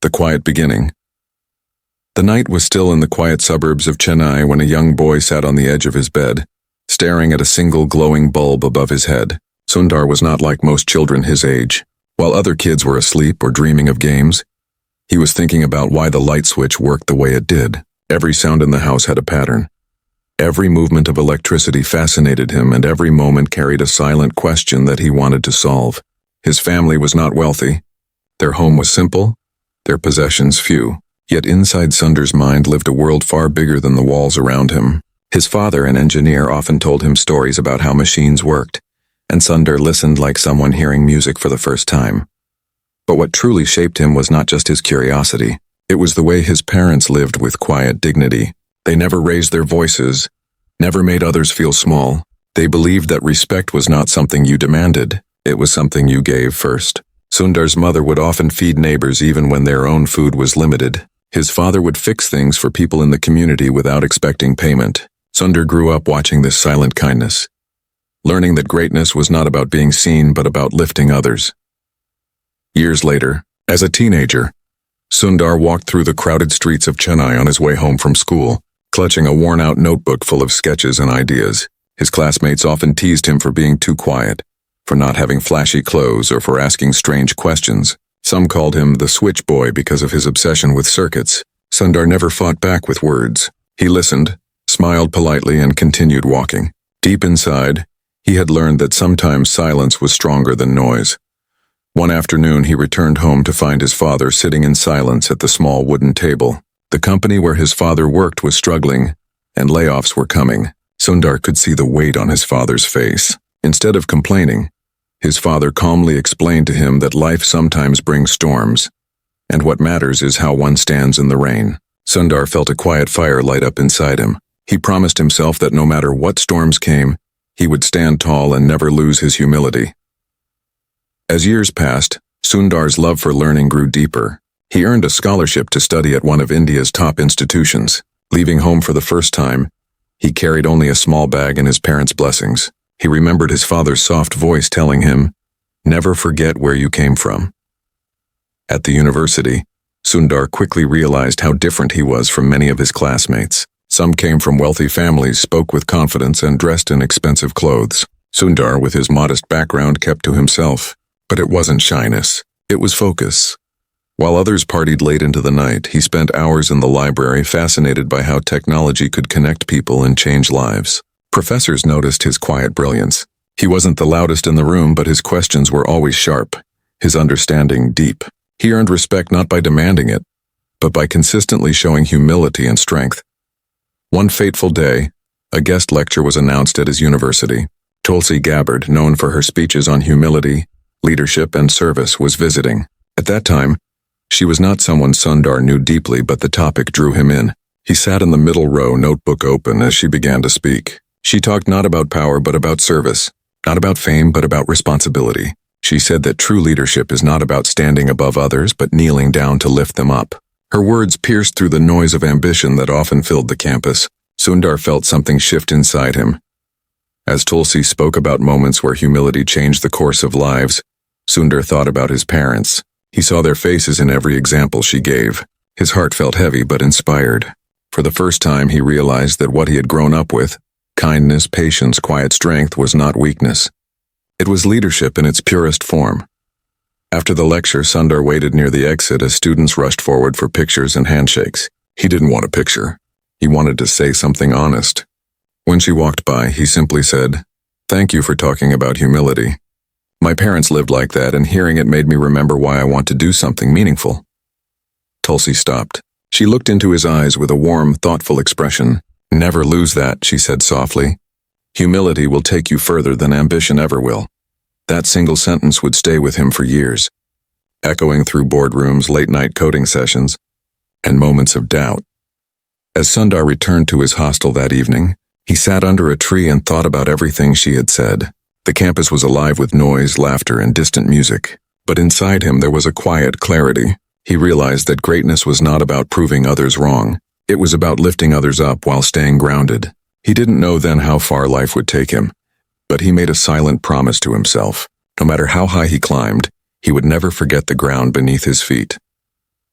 The Quiet Beginning. The night was still in the quiet suburbs of Chennai when a young boy sat on the edge of his bed, staring at a single glowing bulb above his head. Sundar was not like most children his age. While other kids were asleep or dreaming of games, he was thinking about why the light switch worked the way it did. Every sound in the house had a pattern. Every movement of electricity fascinated him, and every moment carried a silent question that he wanted to solve. His family was not wealthy. Their home was simple, their possessions few. Yet inside Sundar's mind lived a world far bigger than the walls around him. His father, an engineer, often told him stories about how machines worked, and Sundar listened like someone hearing music for the first time. But what truly shaped him was not just his curiosity. It was the way his parents lived with quiet dignity. They never raised their voices, never made others feel small. They believed that respect was not something you demanded, it was something you gave first. Sundar's mother would often feed neighbors even when their own food was limited. His father would fix things for people in the community without expecting payment. Sundar grew up watching this silent kindness, learning that greatness was not about being seen but about lifting others. Years later, as a teenager, Sundar walked through the crowded streets of Chennai on his way home from school, clutching a worn-out notebook full of sketches and ideas. His classmates often teased him for being too quiet, for not having flashy clothes, or for asking strange questions. Some called him the switch boy because of his obsession with circuits. Sundar never fought back with words. He listened, smiled politely, and continued walking. Deep inside, he had learned that sometimes silence was stronger than noise. One afternoon he returned home to find his father sitting in silence at the small wooden table. The company where his father worked was struggling, and layoffs were coming. Sundar could see the weight on his father's face. Instead of complaining, his father calmly explained to him that life sometimes brings storms, and what matters is how one stands in the rain. Sundar felt a quiet fire light up inside him. He promised himself that no matter what storms came, he would stand tall and never lose his humility. As years passed, Sundar's love for learning grew deeper. He earned a scholarship to study at one of India's top institutions. Leaving home for the first time, he carried only a small bag and his parents' blessings. He remembered his father's soft voice telling him, "Never forget where you came from." At the university, Sundar quickly realized how different he was from many of his classmates. Some came from wealthy families, spoke with confidence, and dressed in expensive clothes. Sundar, with his modest background, kept to himself. But it wasn't shyness, it was focus. While others partied late into the night, he spent hours in the library, fascinated by how technology could connect people and change lives. Professors noticed his quiet brilliance. He wasn't the loudest in the room, but his questions were always sharp, his understanding deep. He earned respect not by demanding it, but by consistently showing humility and strength. One fateful day, a guest lecture was announced at his university. Tulsi, Gabbard, known for her speeches on humility, leadership, and service, was visiting. At that time, she was not someone Sundar knew deeply, but the topic drew him in. He sat in the middle row, notebook open, as she began to speak. She talked not about power but about service, not about fame but about responsibility. She said that true leadership is not about standing above others but kneeling down to lift them up. Her words pierced through the noise of ambition that often filled the campus. Sundar felt something shift inside him. As Tulsi spoke about moments where humility changed the course of lives, Sundar thought about his parents. He saw their faces in every example she gave. His heart felt heavy but inspired. For the first time he realized that what he had grown up with, kindness, patience, quiet strength, was not weakness. It was leadership in its purest form. After the lecture, Sundar waited near the exit as students rushed forward for pictures and handshakes. He didn't want a picture. He wanted to say something honest. When she walked by, he simply said, "Thank you for talking about humility. My parents lived like that, and hearing it made me remember why I want to do something meaningful." Tulsi stopped. She looked into his eyes with a warm, thoughtful expression. "Never lose that," she said softly. "Humility will take you further than ambition ever will." That single sentence would stay with him for years, echoing through boardrooms, late-night coding sessions, and moments of doubt. As Sundar returned to his hostel that evening, he sat under a tree and thought about everything she had said. The campus was alive with noise, laughter, and distant music. But inside him there was a quiet clarity. He realized that greatness was not about proving others wrong. It was about lifting others up while staying grounded. He didn't know then how far life would take him, but he made a silent promise to himself. No matter how high he climbed, he would never forget the ground beneath his feet.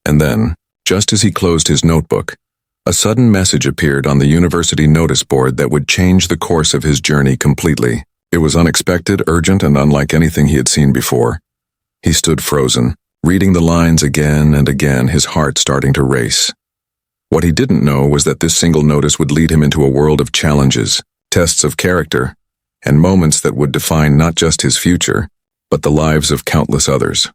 And then, just as he closed his notebook, a sudden message appeared on the university notice board that would change the course of his journey completely. It was unexpected, urgent, and unlike anything he had seen before. He stood frozen, reading the lines again and again, his heart starting to race. What he didn't know was that this single notice would lead him into a world of challenges, tests of character, and moments that would define not just his future, but the lives of countless others.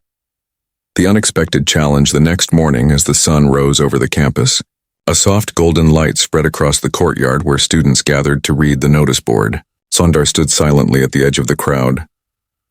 The unexpected challenge the next morning as the sun rose over the campus. A soft golden light spread across the courtyard where students gathered to read the notice board. Sundar stood silently at the edge of the crowd,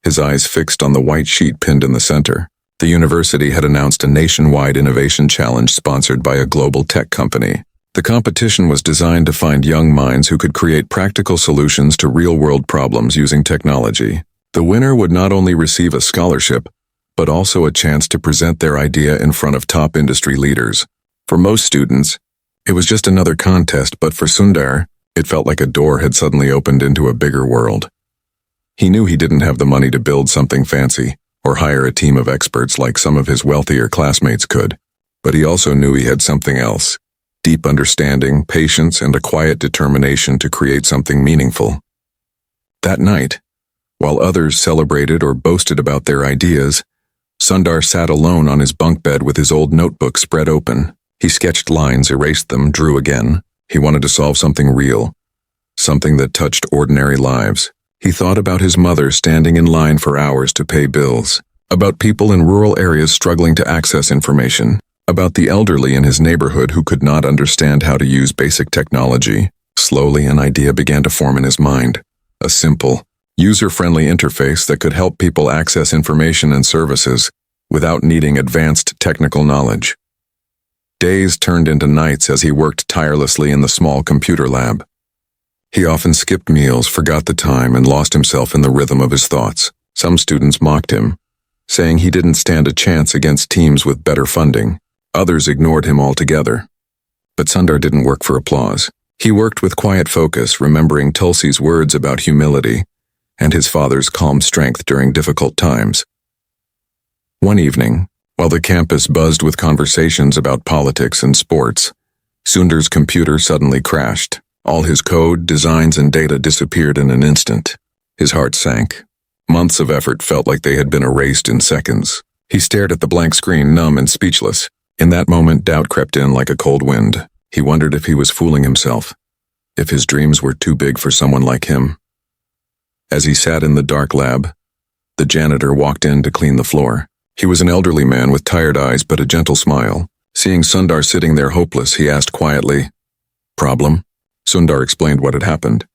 his eyes fixed on the white sheet pinned in the center. The university had announced a nationwide innovation challenge sponsored by a global tech company. The competition was designed to find young minds who could create practical solutions to real-world problems using technology. The winner would not only receive a scholarship, but also a chance to present their idea in front of top industry leaders. For most students, it was just another contest, but for Sundar, it felt like a door had suddenly opened into a bigger world. He knew he didn't have the money to build something fancy or hire a team of experts like some of his wealthier classmates could, but he also knew he had something else: deep understanding, patience, and a quiet determination to create something meaningful. That night, while others celebrated or boasted about their ideas, Sundar sat alone on his bunk bed with his old notebook spread open. He sketched lines, erased them, drew again. He wanted to solve something real, something that touched ordinary lives. He thought about his mother standing in line for hours to pay bills, about people in rural areas struggling to access information, about the elderly in his neighborhood who could not understand how to use basic technology. Slowly, an idea began to form in his mind: a simple, user-friendly interface that could help people access information and services without needing advanced technical knowledge. Days turned into nights as he worked tirelessly in the small computer lab. He often skipped meals, forgot the time, and lost himself in the rhythm of his thoughts. Some students mocked him, saying he didn't stand a chance against teams with better funding. Others ignored him altogether. But Sundar didn't work for applause. He worked with quiet focus, remembering Tulsi's words about humility and his father's calm strength during difficult times. One evening, while the campus buzzed with conversations about politics and sports, Sundar's computer suddenly crashed. All his code, designs, and data disappeared in an instant. His heart sank. Months of effort felt like they had been erased in seconds. He stared at the blank screen, numb and speechless. In that moment, doubt crept in like a cold wind. He wondered if he was fooling himself, if his dreams were too big for someone like him. As he sat in the dark lab, the janitor walked in to clean the floor. He was an elderly man with tired eyes but a gentle smile. Seeing Sundar sitting there hopeless, he asked quietly, "Problem?" Sundar explained what had happened.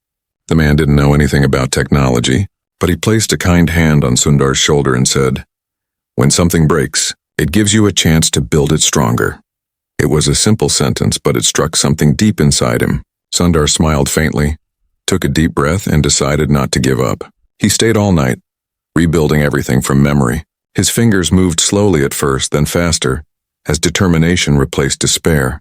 The man didn't know anything about technology, but he placed a kind hand on Sundar's shoulder and said, "When something breaks, it gives you a chance to build it stronger." It was a simple sentence, but it struck something deep inside him. Sundar smiled faintly, took a deep breath, and decided not to give up. He stayed all night, rebuilding everything from memory. His fingers moved slowly at first, then faster, as determination replaced despair.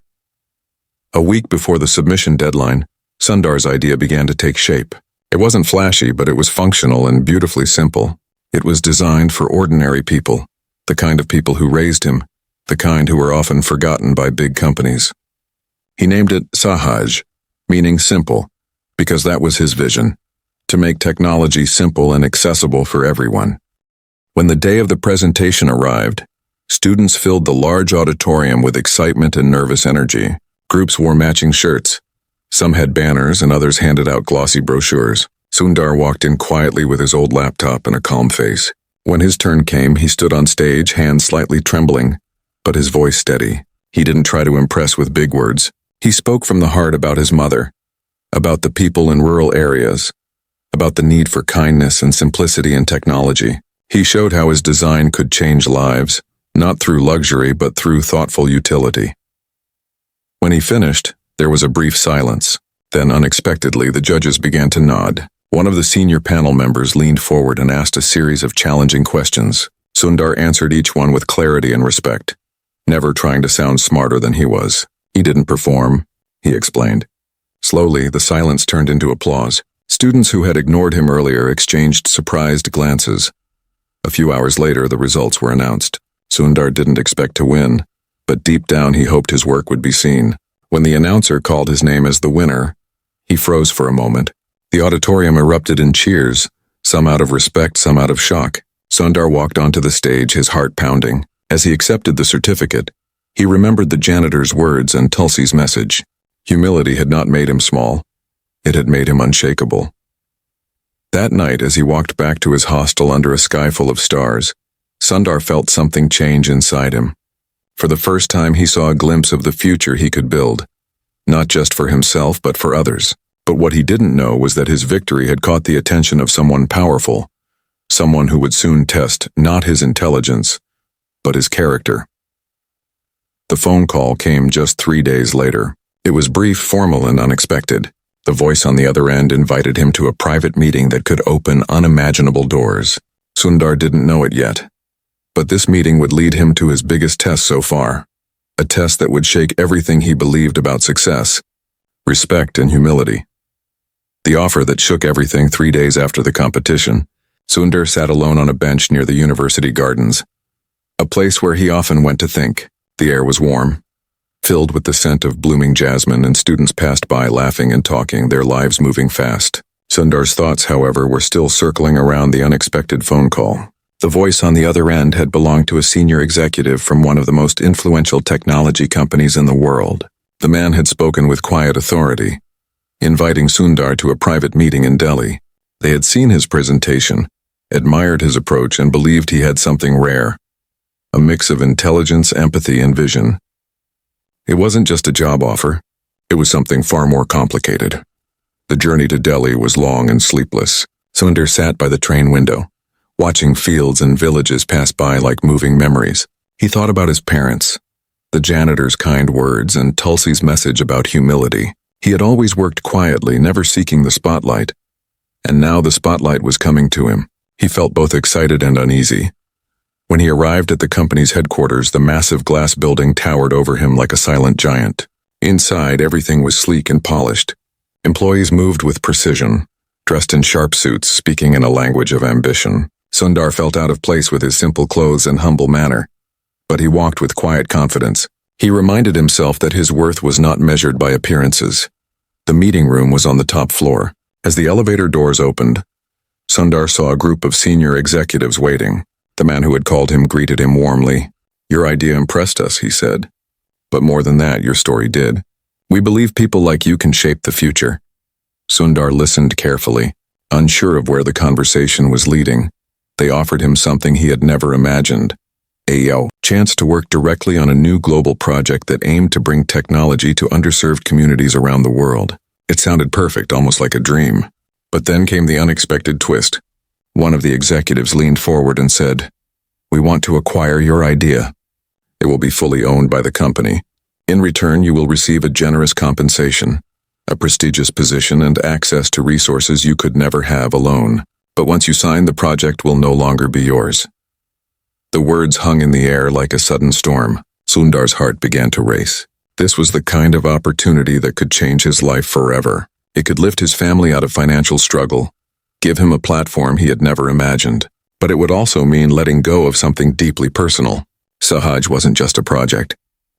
A week before the submission deadline, Sundar's idea began to take shape. It wasn't flashy, but it was functional and beautifully simple. It was designed for ordinary people, the kind of people who raised him, the kind who were often forgotten by big companies. He named it Sahaj, meaning simple, because that was his vision, to make technology simple and accessible for everyone. When the day of the presentation arrived, students filled the large auditorium with excitement and nervous energy. Groups wore matching shirts. Some had banners and others handed out glossy brochures. Sundar walked in quietly with his old laptop and a calm face. When his turn came, he stood on stage, hands slightly trembling, but his voice steady. He didn't try to impress with big words. He spoke from the heart about his mother, about the people in rural areas, about the need for kindness and simplicity in technology. He showed how his design could change lives, not through luxury but through thoughtful utility. When he finished, there was a brief silence. Then, unexpectedly, the judges began to nod. One of the senior panel members leaned forward and asked a series of challenging questions. Sundar answered each one with clarity and respect, never trying to sound smarter than he was. He didn't perform, he explained. Slowly, the silence turned into applause. Students who had ignored him earlier exchanged surprised glances. A few hours later, the results were announced. Sundar didn't expect to win, but deep down he hoped his work would be seen. When the announcer called his name as the winner, he froze for a moment. The auditorium erupted in cheers, some out of respect, some out of shock. Sundar walked onto the stage, his heart pounding. As he accepted the certificate, he remembered the janitor's words and Tulsi's message. Humility had not made him small. It had made him unshakable. That night, as he walked back to his hostel under a sky full of stars, Sundar felt something change inside him. For the first time, he saw a glimpse of the future he could build, not just for himself, but for others. But what he didn't know was that his victory had caught the attention of someone powerful, someone who would soon test not his intelligence, but his character. The phone call came just 3 days later. It was brief, formal, and unexpected. The voice on the other end invited him to a private meeting that could open unimaginable doors. Sundar didn't know it yet, but this meeting would lead him to his biggest test so far, a test that would shake everything he believed about success, respect, and humility. The offer that shook everything 3 days after the competition, Sundar sat alone on a bench near the university gardens, a place where he often went to think. The air was warm, filled with the scent of blooming jasmine, and students passed by laughing and talking, their lives moving fast. Sundar's thoughts, however, were still circling around the unexpected phone call. The voice on the other end had belonged to a senior executive from one of the most influential technology companies in the world. The man had spoken with quiet authority, inviting Sundar to a private meeting in Delhi. They had seen his presentation, admired his approach, and believed he had something rare, a mix of intelligence, empathy, and vision. It wasn't just a job offer. It was something far more complicated. The journey to Delhi was long and sleepless. Sundar sat by the train window, watching fields and villages pass by like moving memories. He thought about his parents, the janitor's kind words, and Tulsi's message about humility. He had always worked quietly, never seeking the spotlight, and now the spotlight was coming to him. He felt both excited and uneasy. When he arrived at the company's headquarters, the massive glass building towered over him like a silent giant. Inside, everything was sleek and polished. Employees moved with precision, dressed in sharp suits, speaking in a language of ambition. Sundar felt out of place with his simple clothes and humble manner, but he walked with quiet confidence. He reminded himself that his worth was not measured by appearances. The meeting room was on the top floor. As the elevator doors opened, Sundar saw a group of senior executives waiting. The man who had called him greeted him warmly. "Your idea impressed us," he said. "But more than that, your story did. We believe people like you can shape the future." Sundar listened carefully, unsure of where the conversation was leading. They offered him something he had never imagined, a chance to work directly on a new global project that aimed to bring technology to underserved communities around the world. It sounded perfect, almost like a dream. But then came the unexpected twist. One of the executives leaned forward and said, "We want to acquire your idea. It will be fully owned by the company. In return, you will receive a generous compensation, a prestigious position, and access to resources you could never have alone. But once you sign, the project will no longer be yours." The words hung in the air like a sudden storm. Sundar's heart began to race. This was the kind of opportunity that could change his life forever. It could lift his family out of financial struggle, give him a platform he had never imagined. But it would also mean letting go of something deeply personal. Sahaj wasn't just a project.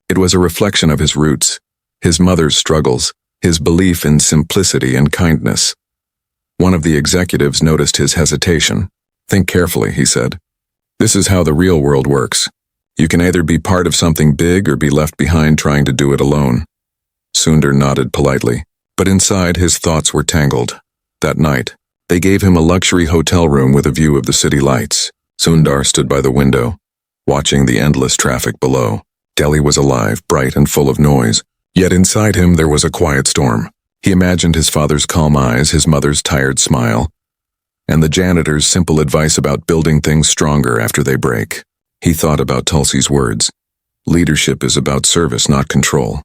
It was a reflection of his roots, his mother's struggles, his belief in simplicity and kindness. One of the executives noticed his hesitation. "Think carefully," he said. "This is how the real world works. You can either be part of something big or be left behind trying to do it alone." Sundar nodded politely, but inside his thoughts were tangled. That night, they gave him a luxury hotel room with a view of the city lights. Sundar stood by the window, watching the endless traffic below. Delhi was alive, bright, and full of noise. Yet inside him there was a quiet storm. He imagined his father's calm eyes, his mother's tired smile, and the janitor's simple advice about building things stronger after they break. He thought about Tulsi's words. Leadership is about service, not control.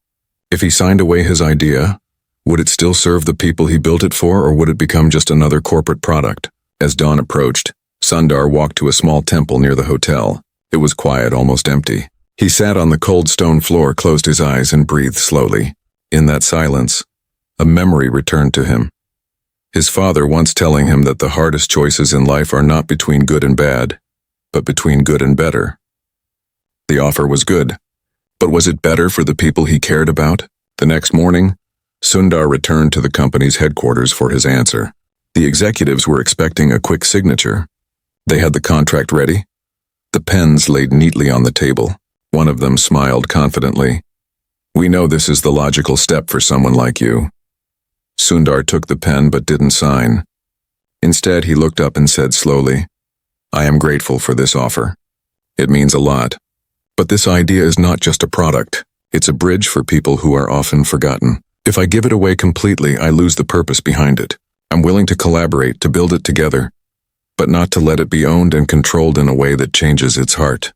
If he signed away his idea, would it still serve the people he built it for, or would it become just another corporate product? As dawn approached, Sundar walked to a small temple near the hotel. It was quiet, almost empty. He sat on the cold stone floor, closed his eyes, and breathed slowly. In that silence, a memory returned to him. His father once telling him that the hardest choices in life are not between good and bad, but between good and better. The offer was good, But was it better for the people he cared about? The next morning, Sundar returned to the company's headquarters for his answer. The executives were expecting a quick signature. They had the contract ready. The pens laid neatly on the table. One of them smiled confidently. "We know this is the logical step for someone like you." Sundar took the pen but didn't sign. Instead, he looked up and said slowly, "I am grateful for this offer. It means a lot. But this idea is not just a product. It's a bridge for people who are often forgotten. If I give it away completely, I lose the purpose behind it. I'm willing to collaborate, to build it together, but not to let it be owned and controlled in a way that changes its heart."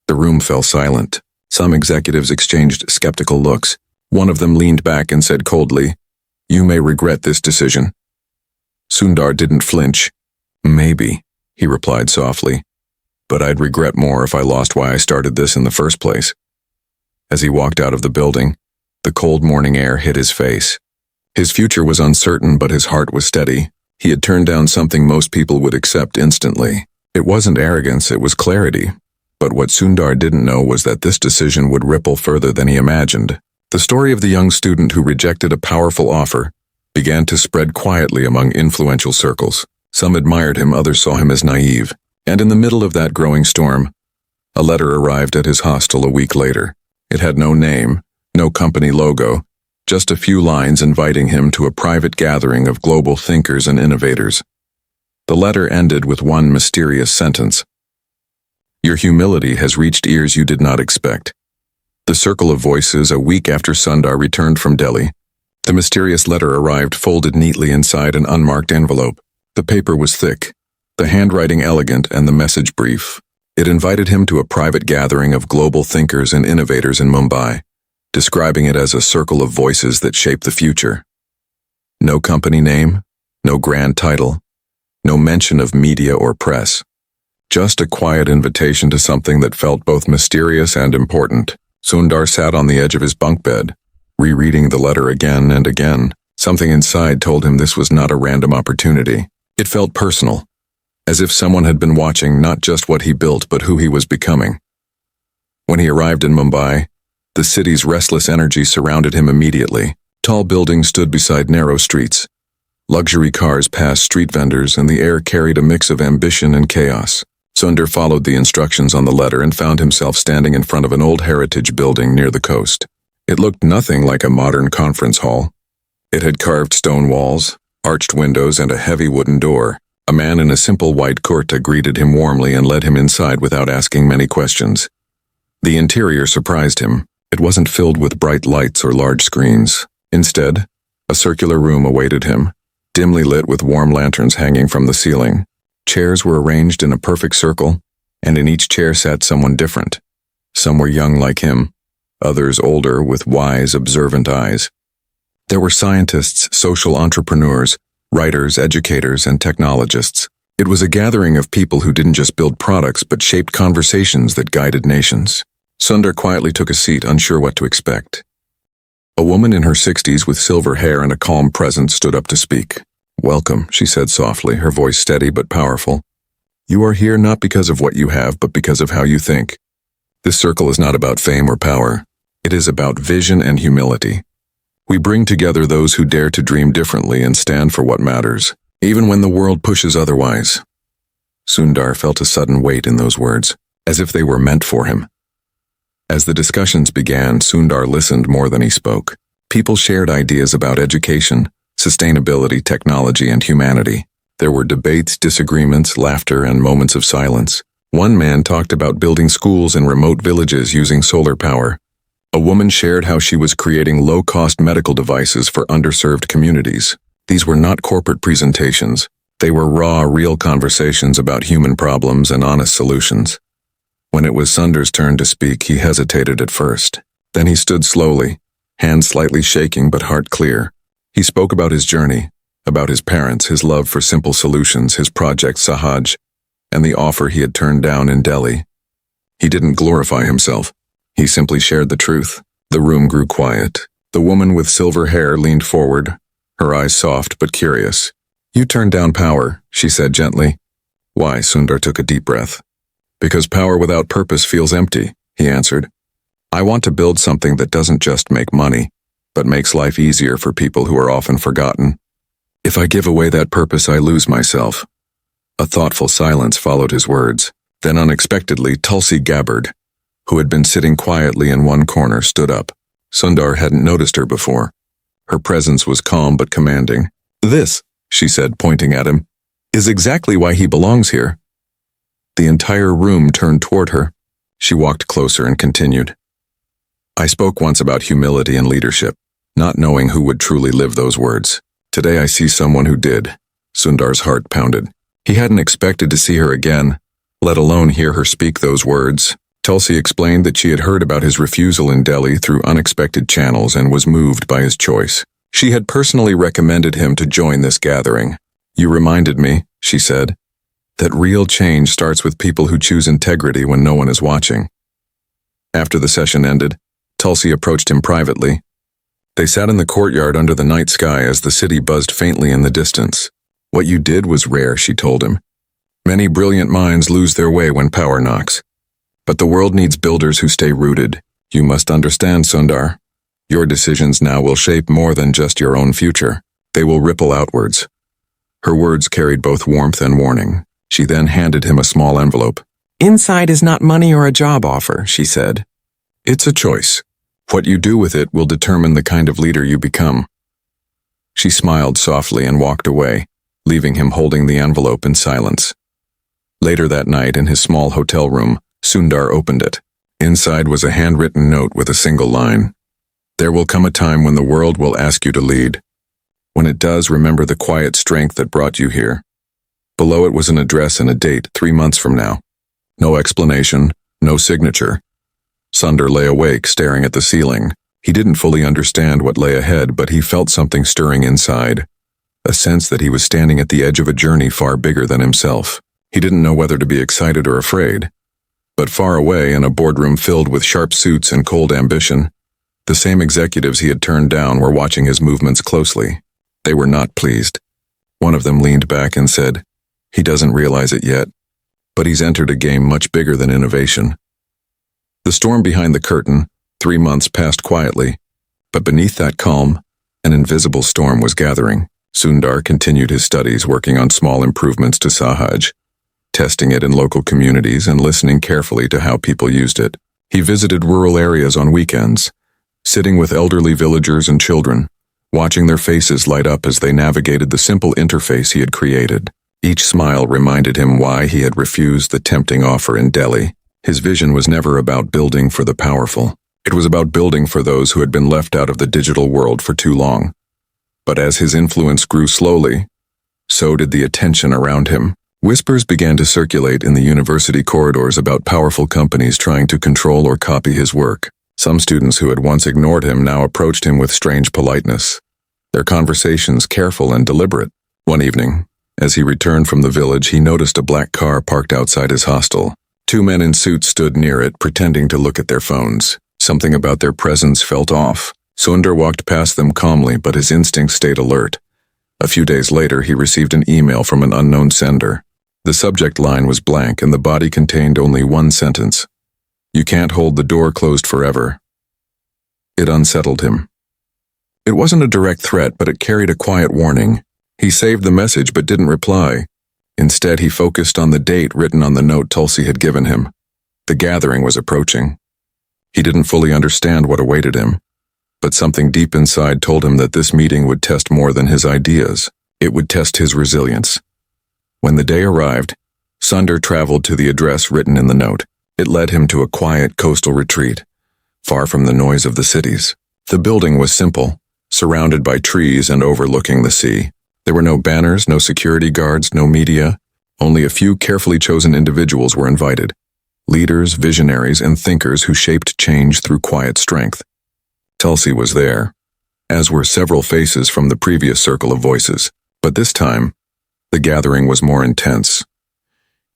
The room fell silent. Some executives exchanged skeptical looks. One of them leaned back and said coldly, "You may regret this decision." Sundar didn't flinch. "Maybe," he replied softly, "but I'd regret more if I lost why I started this in the first place." As he walked out of the building, the cold morning air hit his face. His future was uncertain, but his heart was steady. He had turned down something most people would accept instantly. It wasn't arrogance, it was clarity. But what Sundar didn't know was that this decision would ripple further than he imagined. The story of the young student who rejected a powerful offer began to spread quietly among influential circles. Some admired him, others saw him as naive. And in the middle of that growing storm, a letter arrived at his hostel a week later. It had no name, no company logo, just a few lines inviting him to a private gathering of global thinkers and innovators. The letter ended with one mysterious sentence: "Your humility has reached ears you did not expect." The circle of voices a week after Sundar returned from Delhi. The mysterious letter arrived folded neatly inside an unmarked envelope. The paper was thick, the handwriting elegant, and the message brief. It invited him to a private gathering of global thinkers and innovators in Mumbai, describing it as a circle of voices that shape the future. No company name, no grand title, no mention of media or press. Just a quiet invitation to something that felt both mysterious and important. Sundar sat on the edge of his bunk bed, rereading the letter again and again. Something inside told him this was not a random opportunity. It felt personal, as if someone had been watching not just what he built but who he was becoming. When he arrived in Mumbai, the city's restless energy surrounded him immediately. Tall buildings stood beside narrow streets. Luxury cars passed street vendors, and the air carried a mix of ambition and chaos. Sundar followed the instructions on the letter and found himself standing in front of an old heritage building near the coast. It looked nothing like a modern conference hall. It had carved stone walls, arched windows, and a heavy wooden door. A man in a simple white kurta greeted him warmly and led him inside without asking many questions. The interior surprised him. It wasn't filled with bright lights or large screens. Instead, a circular room awaited him, dimly lit with warm lanterns hanging from the ceiling. Chairs were arranged in a perfect circle, and in each chair sat someone different. Some were young like him, others older with wise, observant eyes. There were scientists, social entrepreneurs, writers, educators, and technologists. It was a gathering of people who didn't just build products but shaped conversations that guided nations. Sundar quietly took a seat, unsure what to expect. A woman in her 60s with silver hair and a calm presence stood up to speak. "Welcome," she said softly, her voice steady but powerful. "You are here not because of what you have, but because of how you think. This circle is not about fame or power. It is about vision and humility. We bring together those who dare to dream differently and stand for what matters, even when the world pushes otherwise." Sundar felt a sudden weight in those words, as if they were meant for him. As the discussions began, Sundar listened more than he spoke. People shared ideas about education, sustainability, technology, and humanity. There were debates, disagreements, laughter, and moments of silence. One man talked about building schools in remote villages using solar power. A woman shared how she was creating low-cost medical devices for underserved communities. These were not corporate presentations. They were raw, real conversations about human problems and honest solutions. When it was Sundar's turn to speak, he hesitated at first. Then he stood slowly, hands slightly shaking but heart clear. He spoke about his journey, about his parents, his love for simple solutions, his project Sahaj, and the offer he had turned down in Delhi. He didn't glorify himself. He simply shared the truth. The room grew quiet. The woman with silver hair leaned forward, her eyes soft but curious. "You turned down power," she said gently. "Why?" Sundar took a deep breath. "Because power without purpose feels empty," he answered. I want to build something that doesn't just make money, but makes life easier for people who are often forgotten. If I give away that purpose, I lose myself." A thoughtful silence followed his words. Then unexpectedly, Tulsi Gabbard, who had been sitting quietly in one corner, stood up. Sundar hadn't noticed her before. Her presence was calm but commanding. "This," she said, pointing at him, "is exactly why he belongs here." The entire room turned toward her. She walked closer and continued. "I spoke once about humility and leadership, not knowing who would truly live those words. Today I see someone who did." Sundar's heart pounded. He hadn't expected to see her again, let alone hear her speak those words. Tulsi explained that she had heard about his refusal in Delhi through unexpected channels and was moved by his choice. She had personally recommended him to join this gathering. "You reminded me," she said, "that real change starts with people who choose integrity when no one is watching." After the session ended, Tulsi approached him privately. They sat in the courtyard under the night sky as the city buzzed faintly in the distance. "What you did was rare," she told him. "Many brilliant minds lose their way when power knocks. But the world needs builders who stay rooted. You must understand, Sundar. Your decisions now will shape more than just your own future. They will ripple outwards." Her words carried both warmth and warning. She then handed him a small envelope. "Inside is not money or a job offer," she said. "It's a choice. What you do with it will determine the kind of leader you become." She smiled softly and walked away, leaving him holding the envelope in silence. Later that night, in his small hotel room, Sundar opened it. Inside was a handwritten note with a single line. "There will come a time when the world will ask you to lead. When it does, remember the quiet strength that brought you here." Below it was an address and a date, 3 months from now. No explanation, no signature. Sundar lay awake, staring at the ceiling. He didn't fully understand what lay ahead, but he felt something stirring inside. A sense that he was standing at the edge of a journey far bigger than himself. He didn't know whether to be excited or afraid. But far away, in a boardroom filled with sharp suits and cold ambition, the same executives he had turned down were watching his movements closely. They were not pleased. One of them leaned back and said, "He doesn't realize it yet, but he's entered a game much bigger than innovation." The storm behind the curtain, 3 months passed quietly, but beneath that calm, an invisible storm was gathering. Sundar continued his studies, working on small improvements to Sahaj, testing it in local communities and listening carefully to how people used it. He visited rural areas on weekends, sitting with elderly villagers and children, watching their faces light up as they navigated the simple interface he had created. Each smile reminded him why he had refused the tempting offer in Delhi. His vision was never about building for the powerful. It was about building for those who had been left out of the digital world for too long. But as his influence grew slowly, so did the attention around him. Whispers began to circulate in the university corridors about powerful companies trying to control or copy his work. Some students who had once ignored him now approached him with strange politeness, their conversations careful and deliberate. One evening, as he returned from the village, he noticed a black car parked outside his hostel. 2 men in suits stood near it, pretending to look at their phones. Something about their presence felt off. Sundar walked past them calmly, but his instincts stayed alert. A few days later, he received an email from an unknown sender. The subject line was blank, and the body contained only one sentence: "You can't hold the door closed forever." It unsettled him. It wasn't a direct threat, but it carried a quiet warning. He saved the message but didn't reply. Instead, he focused on the date written on the note Tulsi had given him. The gathering was approaching. He didn't fully understand what awaited him, but something deep inside told him that this meeting would test more than his ideas. It would test his resilience. When the day arrived, Sundar traveled to the address written in the note. It led him to a quiet coastal retreat, far from the noise of the cities. The building was simple, surrounded by trees and overlooking the sea. There were no banners, no security guards, no media. Only a few carefully chosen individuals were invited. Leaders, visionaries, and thinkers who shaped change through quiet strength. Tulsi was there, as were several faces from the previous circle of voices. But this time, the gathering was more intense.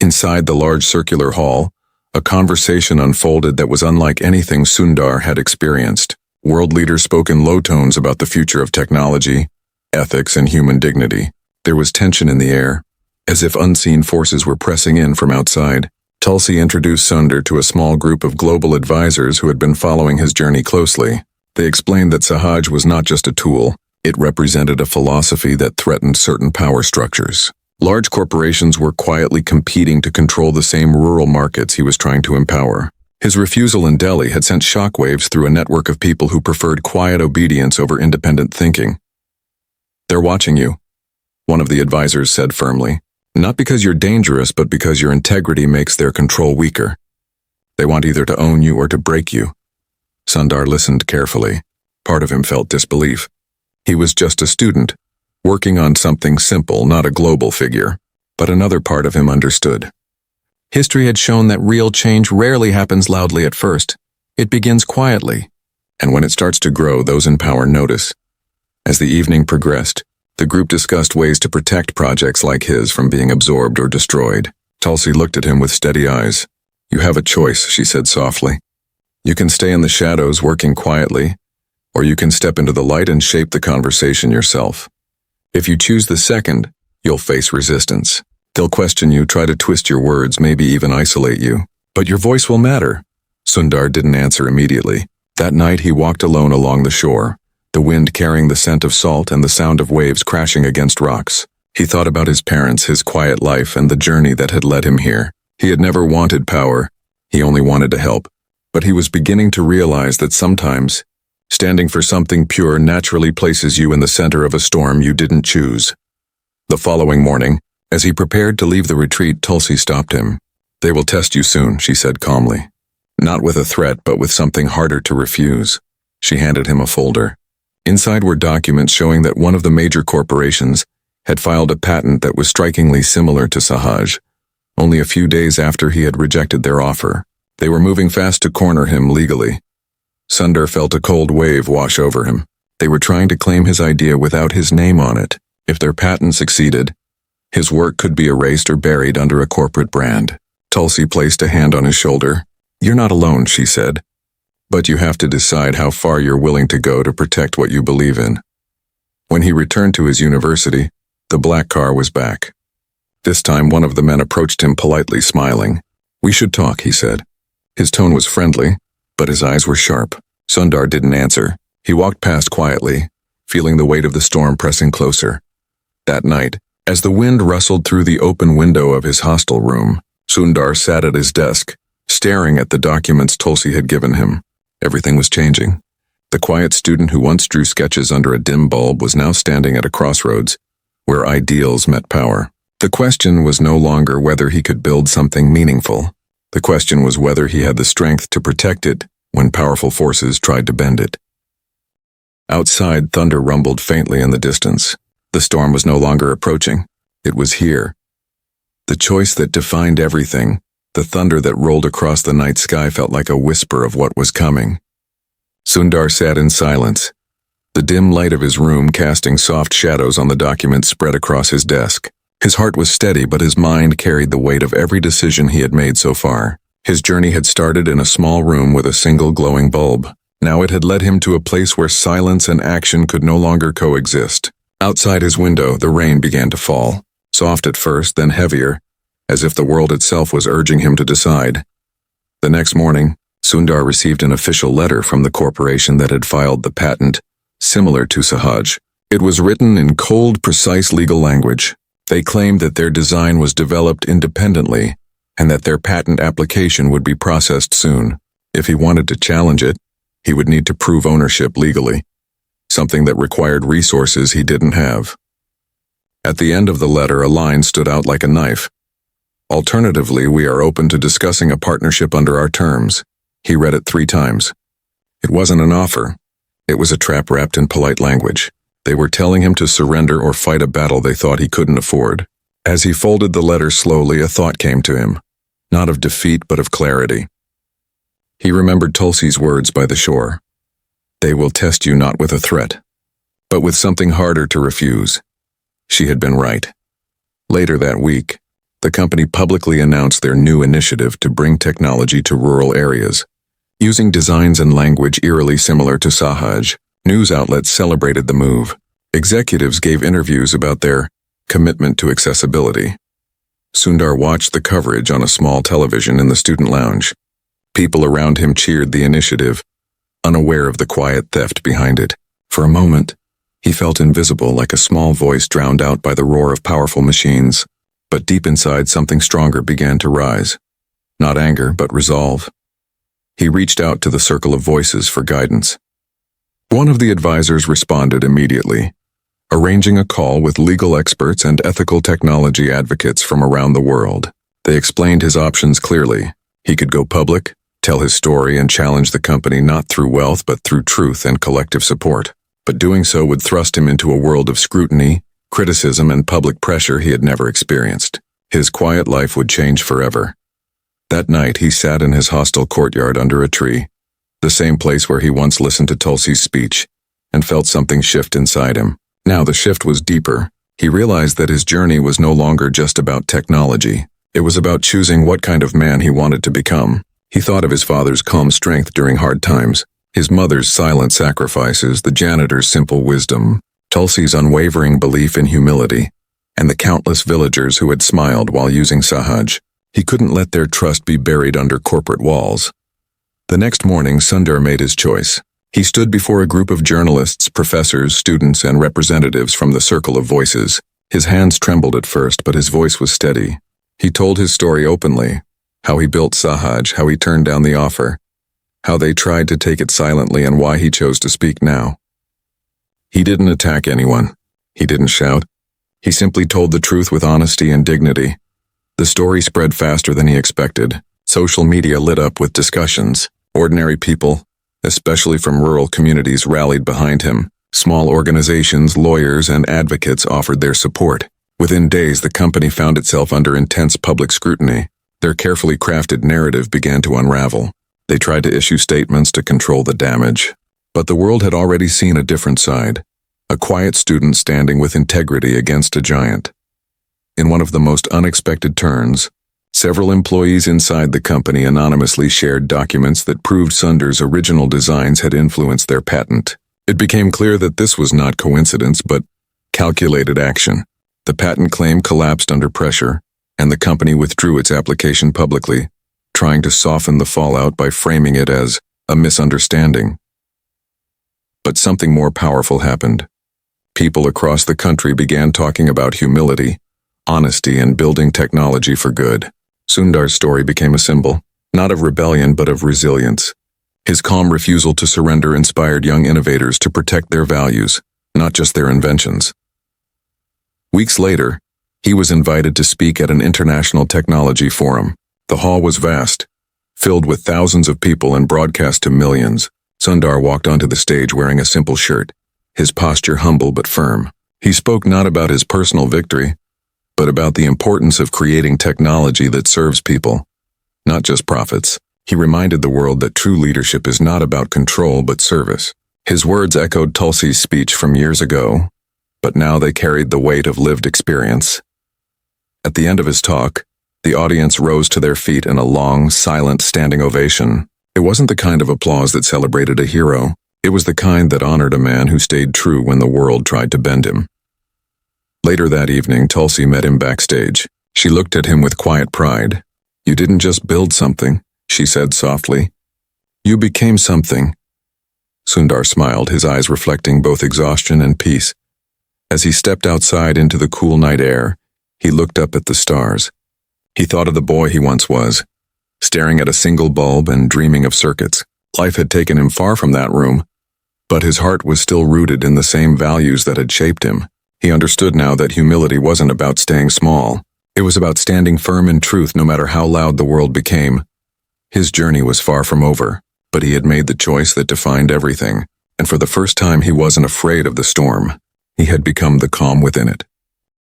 Inside the large circular hall, a conversation unfolded that was unlike anything Sundar had experienced. World leaders spoke in low tones about the future of technology, ethics, and human dignity. There was tension in the air, as if unseen forces were pressing in from outside. Tulsi introduced Sundar to a small group of global advisors who had been following his journey closely. They explained that Sahaj was not just a tool, it represented a philosophy that threatened certain power structures. Large corporations were quietly competing to control the same rural markets he was trying to empower. His refusal in Delhi had sent shockwaves through a network of people who preferred quiet obedience over independent thinking. "They're watching you," one of the advisors said firmly. "Not because you're dangerous, but because your integrity makes their control weaker. They want either to own you or to break you." Sundar listened carefully. Part of him felt disbelief. He was just a student, working on something simple, not a global figure. But another part of him understood. History had shown that real change rarely happens loudly at first. It begins quietly, and when it starts to grow, those in power notice. As the evening progressed, the group discussed ways to protect projects like his from being absorbed or destroyed. Tulsi looked at him with steady eyes. "You have a choice," she said softly. "You can stay in the shadows working quietly, or you can step into the light and shape the conversation yourself. If you choose the second, you'll face resistance. They'll question you, try to twist your words, maybe even isolate you. But your voice will matter." Sundar didn't answer immediately. That night he walked alone along the shore, the wind carrying the scent of salt and the sound of waves crashing against rocks. He thought about his parents, his quiet life, and the journey that had led him here. He had never wanted power. He only wanted to help. But he was beginning to realize that sometimes, standing for something pure naturally places you in the center of a storm you didn't choose. The following morning, as he prepared to leave the retreat, Tulsi stopped him. "They will test you soon," she said calmly. Not with a threat, but with something harder to refuse. She handed him a folder. Inside were documents showing that one of the major corporations had filed a patent that was strikingly similar to Sahaj, only a few days after he had rejected their offer. They were moving fast to corner him legally. Sundar felt a cold wave wash over him. They were trying to claim his idea without his name on it. If their patent succeeded, his work could be erased or buried under a corporate brand. Tulsi placed a hand on his shoulder. "You're not alone," she said. "But you have to decide how far you're willing to go to protect what you believe in." When he returned to his university, the black car was back. This time one of the men approached him politely, smiling. "We should talk," he said. His tone was friendly, but his eyes were sharp. Sundar didn't answer. He walked past quietly, feeling the weight of the storm pressing closer. That night, as the wind rustled through the open window of his hostel room, Sundar sat at his desk, staring at the documents Tulsi had given him. Everything was changing. The quiet student who once drew sketches under a dim bulb was now standing at a crossroads, where ideals met power. The question was no longer whether he could build something meaningful. The question was whether he had the strength to protect it when powerful forces tried to bend it. Outside, thunder rumbled faintly in the distance. The storm was no longer approaching. It was here. The choice that defined everything, the thunder that rolled across the night sky, felt like a whisper of what was coming. Sundar sat in silence, the dim light of his room casting soft shadows on the documents spread across his desk. His heart was steady, but his mind carried the weight of every decision he had made so far. His journey had started in a small room with a single glowing bulb. Now it had led him to a place where silence and action could no longer coexist. Outside his window, the rain began to fall, soft at first, then heavier, as if the world itself was urging him to decide. The next morning, Sundar received an official letter from the corporation that had filed the patent, similar to Sahaj. It was written in cold, precise legal language. They claimed that their design was developed independently and that their patent application would be processed soon. If he wanted to challenge it, he would need to prove ownership legally, something that required resources he didn't have. At the end of the letter, a line stood out like a knife. "Alternatively, we are open to discussing a partnership under our terms." He read it 3 times. It wasn't an offer. It was a trap wrapped in polite language. They were telling him to surrender or fight a battle they thought he couldn't afford. As he folded the letter slowly, a thought came to him, not of defeat but of clarity. He remembered Tulsi's words by the shore. "They will test you not with a threat, but with something harder to refuse." She had been right. Later that week, the company publicly announced their new initiative to bring technology to rural areas. Using designs and language eerily similar to Sahaj, news outlets celebrated the move. Executives gave interviews about their commitment to accessibility. Sundar watched the coverage on a small television in the student lounge. People around him cheered the initiative, unaware of the quiet theft behind it. For a moment, he felt invisible, like a small voice drowned out by the roar of powerful machines. But deep inside, something stronger began to rise. Not anger, but resolve. He reached out to the circle of voices for guidance. One of the advisors responded immediately, arranging a call with legal experts and ethical technology advocates from around the world. They explained his options clearly. He could go public, tell his story, and challenge the company not through wealth but through truth and collective support. But doing so would thrust him into a world of scrutiny, criticism, and public pressure he had never experienced. His quiet life would change forever. That night he sat in his hostel courtyard under a tree, the same place where he once listened to Tulsi's speech, and felt something shift inside him. Now the shift was deeper. He realized that his journey was no longer just about technology. It was about choosing what kind of man he wanted to become. He thought of his father's calm strength during hard times, his mother's silent sacrifices, the janitor's simple wisdom, Tulsi's unwavering belief in humility, and the countless villagers who had smiled while using Sahaj. He couldn't let their trust be buried under corporate walls. The next morning, Sundar made his choice. He stood before a group of journalists, professors, students, and representatives from the circle of voices. His hands trembled at first, but his voice was steady. He told his story openly, how he built Sahaj, how he turned down the offer, how they tried to take it silently, and why he chose to speak now. He didn't attack anyone. He didn't shout. He simply told the truth with honesty and dignity. The story spread faster than he expected. Social media lit up with discussions. Ordinary people, especially from rural communities, rallied behind him. Small organizations, lawyers, and advocates offered their support. Within days, the company found itself under intense public scrutiny. Their carefully crafted narrative began to unravel. They tried to issue statements to control the damage. But the world had already seen a different side. A quiet student standing with integrity against a giant. In one of the most unexpected turns, several employees inside the company anonymously shared documents that proved Sundar's original designs had influenced their patent. It became clear that this was not coincidence, but calculated action. The patent claim collapsed under pressure, and the company withdrew its application publicly, trying to soften the fallout by framing it as a misunderstanding. But something more powerful happened. People across the country began talking about humility, honesty, and building technology for good. Sundar's story became a symbol, not of rebellion but of resilience. His calm refusal to surrender inspired young innovators to protect their values, not just their inventions. Weeks later, he was invited to speak at an international technology forum. The hall was vast, filled with thousands of people and broadcast to millions. Sundar walked onto the stage wearing a simple shirt, his posture humble but firm. He spoke not about his personal victory, but about the importance of creating technology that serves people, not just profits. He reminded the world that true leadership is not about control but service. His words echoed Tulsi's speech from years ago, but now they carried the weight of lived experience. At the end of his talk, the audience rose to their feet in a long, silent standing ovation. It wasn't the kind of applause that celebrated a hero. It was the kind that honored a man who stayed true when the world tried to bend him. Later that evening, Tulsi met him backstage. She looked at him with quiet pride. "You didn't just build something," she said softly. "You became something." Sundar smiled, his eyes reflecting both exhaustion and peace. As he stepped outside into the cool night air, he looked up at the stars. He thought of the boy he once was, staring at a single bulb and dreaming of circuits. Life had taken him far from that room, but his heart was still rooted in the same values that had shaped him. He understood now that humility wasn't about staying small. It was about standing firm in truth no matter how loud the world became. His journey was far from over, but he had made the choice that defined everything, and for the first time he wasn't afraid of the storm. He had become the calm within it.